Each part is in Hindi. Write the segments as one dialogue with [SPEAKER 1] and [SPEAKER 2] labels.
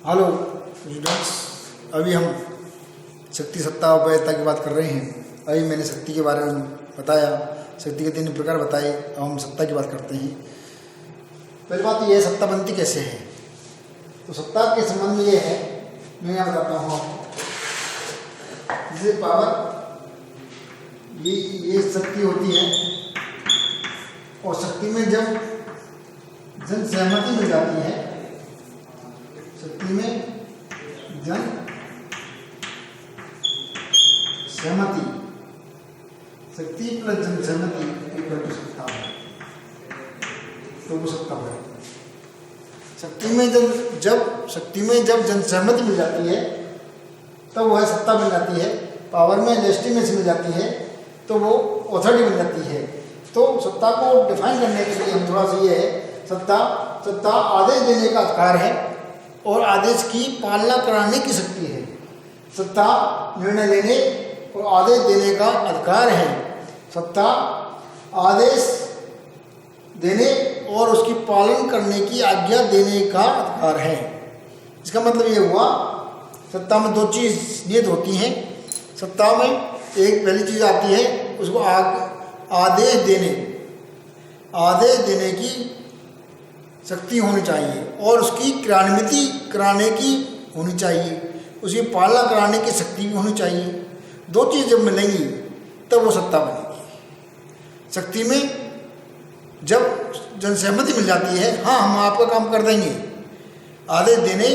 [SPEAKER 1] हेलो स्टूडेंट्स, अभी हम शक्ति सत्ता उपायता की बात कर रहे हैं। अभी मैंने शक्ति के बारे में बताया, शक्ति के 3 प्रकार बताए। अब हम सत्ता की बात करते हैं। पहली बात तो ये है, सत्ता बनती कैसे है। तो सत्ता के संबंध में ये है, मैं यहाँ बताता हूँ आपको। जैसे पावर, ये शक्ति होती है, और शक्ति में जब जन सहमति मिल जाती है, शक्ति में जन सहमति, शक्ति प्लस जन सहमति इक्वल टू सत्ता है, तो वो सत्ता है। शक्ति में जब जन सहमति मिल जाती है तब वो है सत्ता बन जाती है। पावर में लेजिटिमेसी मिल जाती है तो वो ऑथोरिटी बन जाती है। तो सत्ता को डिफाइन करने के लिए हम थोड़ा सा ये है, सत्ता आदेश देने का अधिकार है और आदेश की पालना कराने की शक्ति है। सत्ता निर्णय लेने और आदेश देने का अधिकार है। सत्ता आदेश देने और उसकी पालन करने की आज्ञा देने का अधिकार है। इसका मतलब ये हुआ, सत्ता में 2 चीज़ निहित होती हैं। सत्ता में एक पहली चीज़ आती है, उसको आदेश देने की शक्ति होनी चाहिए और उसकी क्रियान्विति कराने की होनी चाहिए, उसकी पालना कराने की शक्ति भी होनी चाहिए। 2 चीज़ जब मिलेंगी तब वो सत्ता बनेगी। शक्ति में जब जनसहमति मिल जाती है, हाँ हम आपका काम कर देंगे, आदेश देने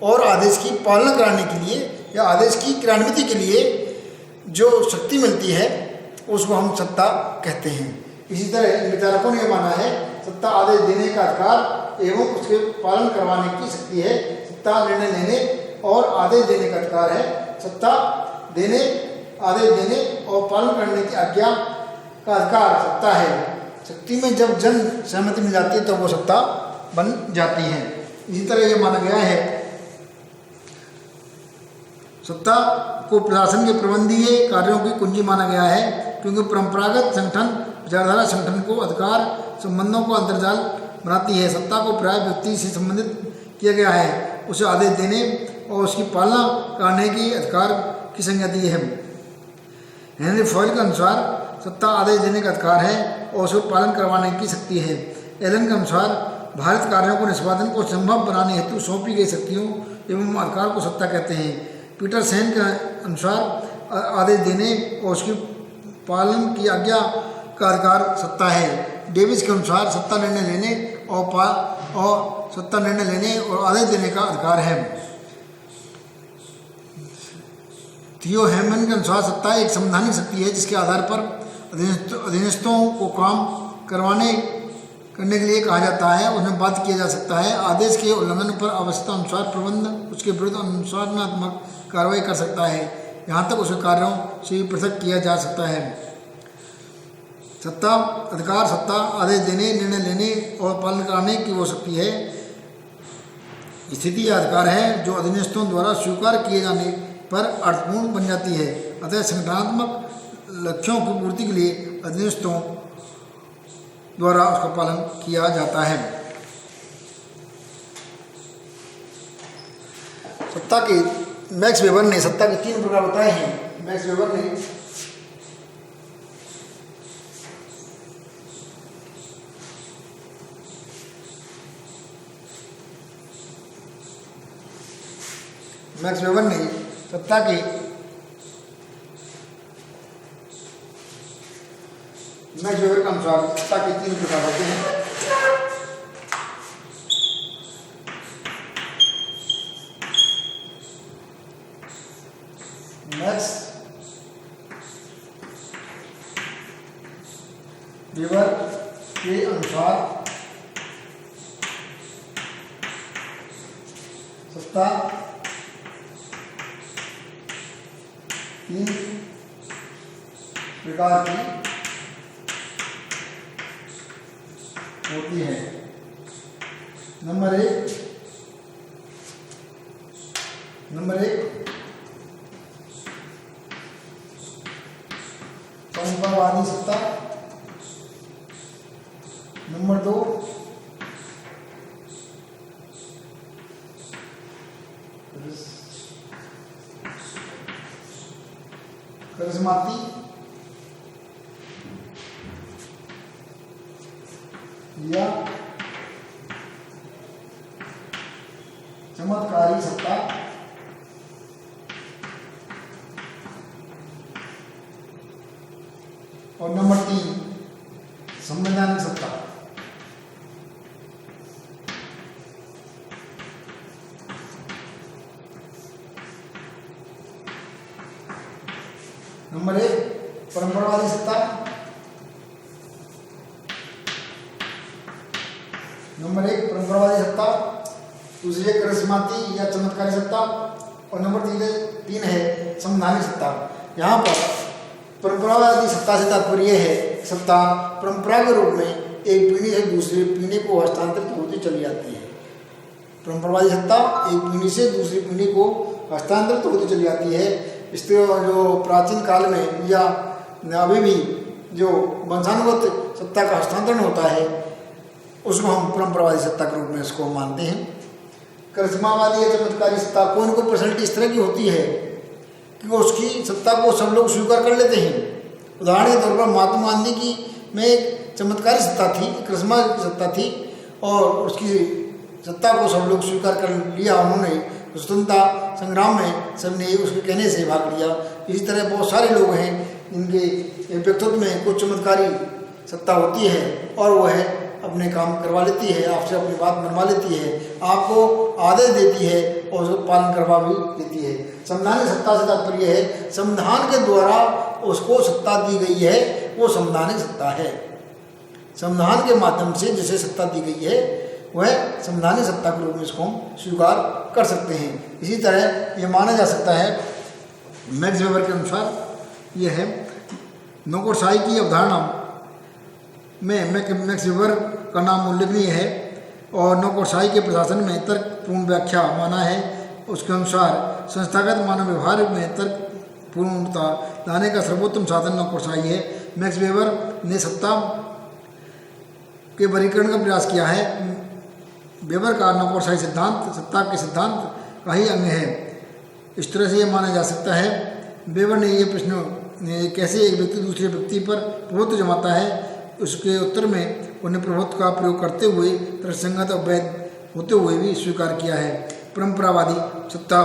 [SPEAKER 1] और आदेश की पालना कराने के लिए या आदेश की क्रियान्विति के लिए जो शक्ति मिलती है उसको हम सत्ता कहते हैं। इसी तरह इन विचारकों ने माना है, सत्ता आदेश देने का अधिकार एवं उसके पालन करवाने की शक्ति है। सत्ता निर्णय लेने और आदेश देने का अधिकार है। सत्ता देने, आदेश देने और पालन करने की आज्ञा का अधिकार सत्ता है। शक्ति में जब जन सहमति मिल जाती है तो वो सत्ता बन जाती है। इसी तरह ये माना गया है, सत्ता को प्रशासन के प्रबंधीय कार्यों की कुंजी माना गया है, क्योंकि परंपरागत संगठन विचारधारा संगठन को अधिकार संबंधों को अंतर्जाल बनाती है। सत्ता को प्राय व्यक्ति से संबंधित किया गया है, उसे आदेश देने और उसकी पालना करने की अधिकार की संज्ञा दी है। हेनरी फॉयल के अनुसार सत्ता आदेश देने का अधिकार है और उसको पालन करवाने की शक्ति है। एलन के अनुसार भारित कार्यों को निष्पादन को संभव बनाने हेतु सौंपी गई शक्तियों एवं अधिकार को सत्ता कहते हैं। पीटर सेन के अनुसार आदेश देने और उसकी पालन की आज्ञा का अधिकार सत्ता है। डेविस के अनुसार सत्ता निर्णय लेने और आदेश देने का अधिकार है। थियो हेमन के अनुसार सत्ता एक संवैधानिक शक्ति है, जिसके आधार पर अधीनस्थों को काम करने के लिए कहा जाता है, उन्हें बाध्य किया जा सकता है। आदेश के उल्लंघन पर आवश्यकता अनुसार प्रबंध उसके विरुद्ध अनुशासनात्मक कार्रवाई कर सकता है, यहाँ तक उसके कार्यों से पृथक किया जा सकता है। सत्ता अधिकार, सत्ता आदेश देने, निर्णय लेने और पालन कराने की वो शक्ति है, स्थिति या अधिकार है जो अधीनस्थों द्वारा स्वीकार किए जाने पर अर्थपूर्ण बन जाती है। अतः संगठनात्मक लक्ष्यों की पूर्ति के लिए अधीनस्थों द्वारा उसका पालन किया जाता है। सत्ता के मैक्स वेबर ने सत्ता के 3 प्रकार बताए हैं। मैक्स वेबर ने सत्ता के मैक्स वेबर के अनुसार सत्ता के 3 प्रकार होते हैं। मैक्स वेबर के अनुसार सत्ता 3 प्रकार की होती है। नंबर एक संप्रवादी सत्ता। नंबर 2 करिश्माती या चमत्कारी सत्ता और नंबर 3 संवैधानिक सत्ता। नंबर 1 परंपरावादी सत्ता, नंबर 1 परंपरावादी सत्ता, दूसरी है करिश्माती या चमत्कारी सत्ता और नंबर 3 है संवैधानिक सत्ता। यहाँ पर परंपरावादी सत्ता से तात्पर्य है सत्ता परंपरा के रूप में एक पीढ़ी से दूसरी पीढ़ी को हस्तांतरित होती चली जाती है। परंपरावादी सत्ता एक पीढ़ी से दूसरी पीढ़ी को हस्तांतरित होती चली जाती है। इस तरह जो प्राचीन काल में या अभी भी जो वंशानुगत सत्ता का हस्तांतरण होता है उसको हम परंपरावादी सत्ता के रूप में इसको मानते हैं। करिश्मावादी या चमत्कारी सत्ता कोई न कोई पर्सनैलिटी इस तरह की होती है कि उसकी सत्ता को सब लोग स्वीकार कर लेते हैं। उदाहरण के तौर पर महात्मा गांधी की में एक चमत्कारी सत्ता थी, करिश्मा की सत्ता थी और उसकी सत्ता को सब लोग स्वीकार कर लिया। उन्होंने स्वतंत्रता संग्राम में सबने उसके कहने से भाग लिया। इसी तरह बहुत सारे लोग हैं जिनके व्यक्तित्व में कुछ चमत्कारी सत्ता होती है और वह है अपने काम करवा लेती है, आपसे अपनी बात मनवा लेती है, आपको आदेश देती है और उसको पालन करवा भी देती है। संवैधानिक सत्ता से तात्पर्य है संविधान के द्वारा उसको सत्ता दी गई है, वो संवैधानिक सत्ता है। संविधान के माध्यम से जिसे सत्ता दी गई है वह संवैधानिक सत्ता के रूप में इसको हम स्वीकार कर सकते हैं। इसी तरह यह माना जा सकता है मैक्स वेबर के अनुसार यह है नौकरशाही की अवधारणा में मैक्स वेबर का नाम उल्लेखनीय है और नौकरशाही के प्रशासन में तर्कपूर्ण व्याख्या माना है। उसके अनुसार संस्थागत मानव व्यवहार में तर्कपूर्णता लाने का सर्वोत्तम साधन नौकरशाही है। मैक्स वेबर ने सत्ता के वर्गीकरण का प्रयास किया है। वेबर का नौकरशाही सिद्धांत सत्ता के सिद्धांत का ही अंग है। इस तरह से यह माना जा सकता है वेबर ने ये प्रश्न कैसे एक व्यक्ति दूसरे व्यक्ति पर प्रभुत्व जमाता है, उसके उत्तर में उन्हें प्रभुत्व का प्रयोग करते हुए तर्कसंगत और वैध होते हुए भी स्वीकार किया है। परंपरावादी सत्ता,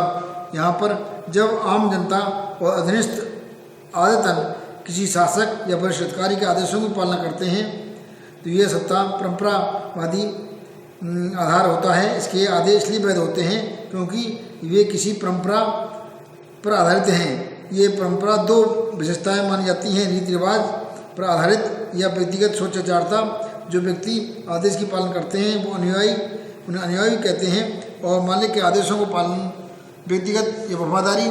[SPEAKER 1] यहाँ पर जब आम जनता और अधीनस्थ आदतन किसी शासक या वरिष्ठ अधिकारी के आदेशों की पालना करते हैं तो यह सत्ता परंपरावादी आधार होता है। इसके आदेश इसलिए वैध होते हैं क्योंकि वे किसी परंपरा पर आधारित हैं। ये परंपरा दो विशेषताएं मानी जाती हैं, रीति रिवाज पर आधारित या व्यक्तिगत सोच आचारता। जो व्यक्ति आदेश की पालन करते हैं वो उन्हें अनुयायी कहते हैं और मालिक के आदेशों को पालन व्यक्तिगत या वफादारी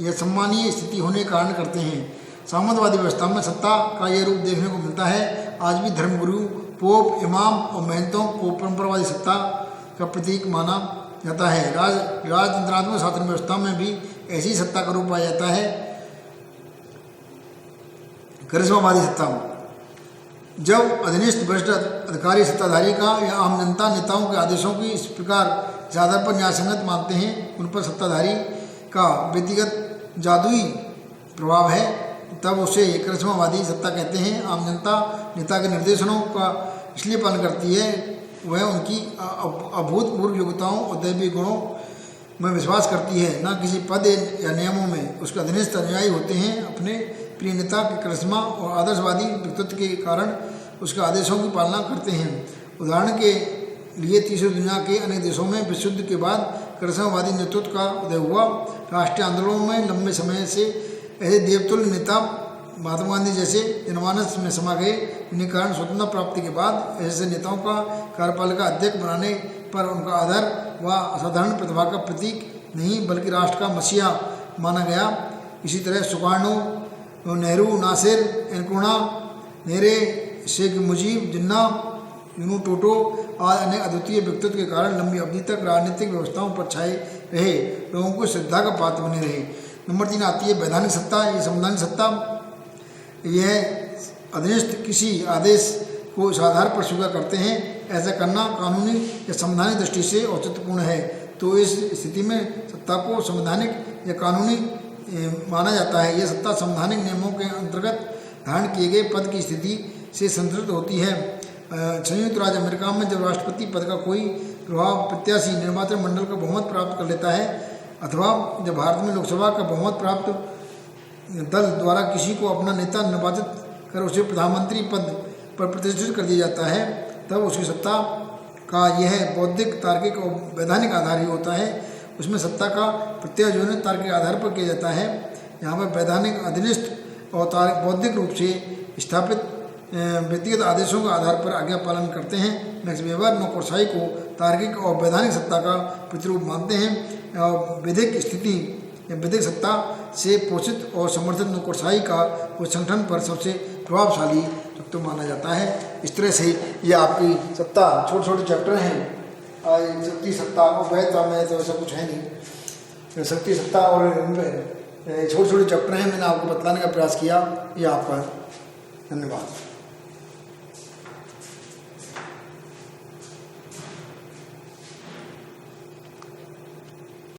[SPEAKER 1] या सम्मानीय स्थिति होने के कारण करते हैं। सामंतवादी व्यवस्था में सत्ता का यह रूप देखने को मिलता है। आज भी धर्मगुरु, पोप, इमाम और महंतों को परंपरावादी सत्ता का प्रतीक माना जाता है। राजतंत्रात्मक शासन व्यवस्था में भी ऐसी सत्ता का रूप पाया जाता है। करिश्मावादी सत्ता, जब अधीनस्थ वरिष्ठ अधिकारी सत्ताधारी का या आम जनता नेताओं के आदेशों की इस प्रकार इस आधार पर न्यायसंगत मानते हैं उन पर सत्ताधारी का व्यक्तिगत जादुई प्रभाव है, तब उसे करिश्मावादी सत्ता कहते हैं। आम जनता नेता के निर्देशों का इसलिए पालन करती है वह उनकी अभूतपूर्व योग्यताओं और दैवीय गुणों में विश्वास करती है, न किसी पद या नियमों में। उसके अधीनस्थ अनुयायी होते हैं अपने प्रिय नेता के करिश्मा और आदर्शवादी व्यक्तित्व के कारण उसके आदेशों की पालना करते हैं। उदाहरण के लिए तीसरी दुनिया के अनेक देशों में विश्व युद्ध के बाद करिश्मावादी नेतृत्व का उदय हुआ। राष्ट्रीय आंदोलनों में लंबे समय से ऐसे देवतुल्य नेता महात्मा गांधी जैसे जनमानस में समा गए। इन्हीं कारण स्वतंत्रता प्राप्ति के बाद ऐसे नेताओं का कार्यपालिका अध्यक्ष बनाने पर उनका आदर व असाधारण प्रतिभा का प्रतीक नहीं बल्कि राष्ट्र का मसीहा माना गया। इसी तरह सुकार्नो, नेहरू, नासिर, एनक्रोना, नेरे, शेख मुजीब, जिन्ना, यूनू टोटो आदि अनेक अद्वितीय व्यक्तित्व के कारण लंबी अवधि तक राजनीतिक व्यवस्थाओं पर छाए रहे, लोगों को श्रद्धा का पात्र बने रहे। नंबर 3 आती है वैधानिक सत्ता। ये संवैधानिक सत्ता यह अधीनस्थ किसी आदेश को इस आधार पर स्वीकार करते हैं। ऐसा करना कानूनी या संवैधानिक दृष्टि से औचित्यपूर्ण है। तो इस स्थिति में सत्ता को संवैधानिक या कानूनी माना जाता है। यह सत्ता संवैधानिक नियमों के अंतर्गत धारण किए गए पद की स्थिति से संतुलित होती है। संयुक्त राज्य अमेरिका में जब राष्ट्रपति पद का कोई प्रभाव प्रत्याशी निर्वाचन मंडल का बहुमत प्राप्त कर लेता है, अथवा जब भारत में लोकसभा का बहुमत प्राप्त दल द्वारा किसी को अपना नेता निर्वाचित कर उसे प्रधानमंत्री पद पर प्रतिष्ठित कर दिया जाता है, तब उसकी सत्ता का यह बौद्धिक, तार्किक और वैधानिक आधार ही होता है। उसमें सत्ता का प्रत्यायोजन तार्किक आधार पर किया जाता है। यहाँ पर वैधानिक, अधिनिष्ठ और बौद्धिक रूप से स्थापित व्यक्तिगत आदेशों के आधार पर आज्ञा पालन करते हैं। मैक्स वेबर नौकरशाही को तार्किक और वैधानिक सत्ता का प्रतिरूप मानते हैं और विधिक स्थिति या विधिक सत्ता से पोषित और समर्थित नौकरशाही का उस संगठन पर सबसे प्रभावशाली तत्व माना जाता है। इस तरह से ये आपकी सत्ता छोटे छोटे चैप्टर हैं। शक्ति, सत्ता और वैधता में तो ऐसा कुछ है नहीं। शक्ति, सत्ता और छोटे छोटे चैप्टर हैं, मैंने आपको बतलाने का प्रयास किया। ये आपका धन्यवाद।